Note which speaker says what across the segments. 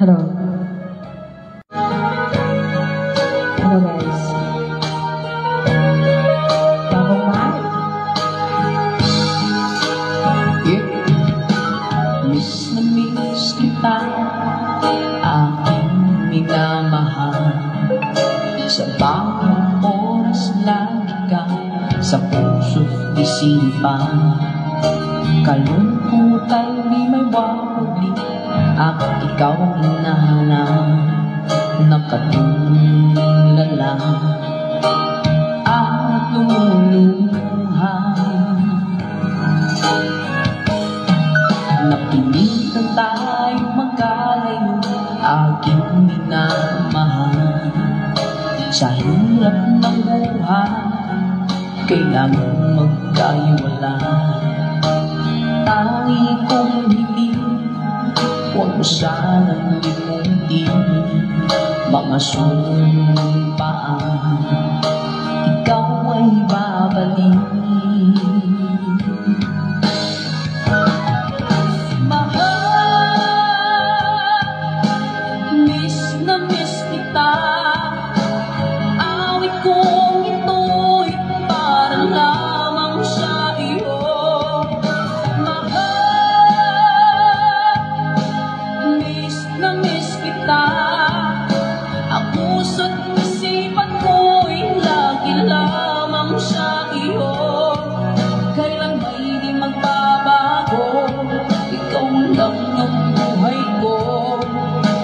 Speaker 1: Hello. Hello guys. Bagong mahal.
Speaker 2: Miss na miss kita, aking minamahal. Sa bawat oras lagi ka sa puso't isipan. Kalungkutan di may wawali, at ikaw ang hinahanap. Nakatulala at lumuluha. Napilitan tayo magkalayo, aking minamahal. Sa hirap ng buhay, kailangan magkaiwala. Tangi kong hiling, huwag mo sanang limutin mga sumpaan, ikaw ay babalik.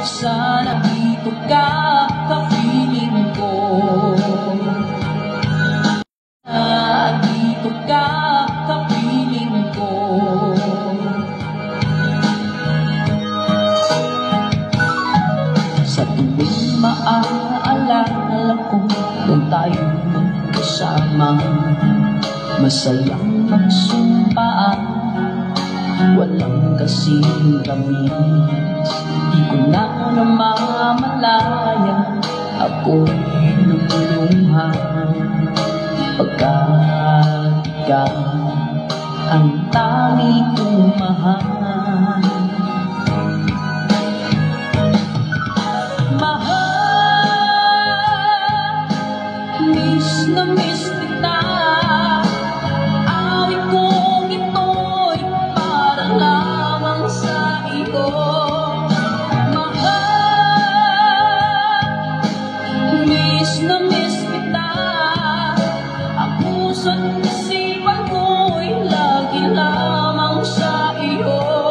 Speaker 2: Sana dito ka, ka-feeling ko. Dito ka, ka-feeling ko. Sa tuwing maaalala ko kung tayo magkasama, masayang magsumpaan, walang kasing ramis. Di ko na namamalayan, ako'y lumuluha. Pagkat ikaw ang tangi kong mahal. Mahal, miss na miss kita. Awit kong ito'y para lamang sa iyo. Miss na miss kita, ang puso't isipan ko'y lagi lamang sa iyo.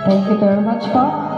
Speaker 1: Thank you very much po.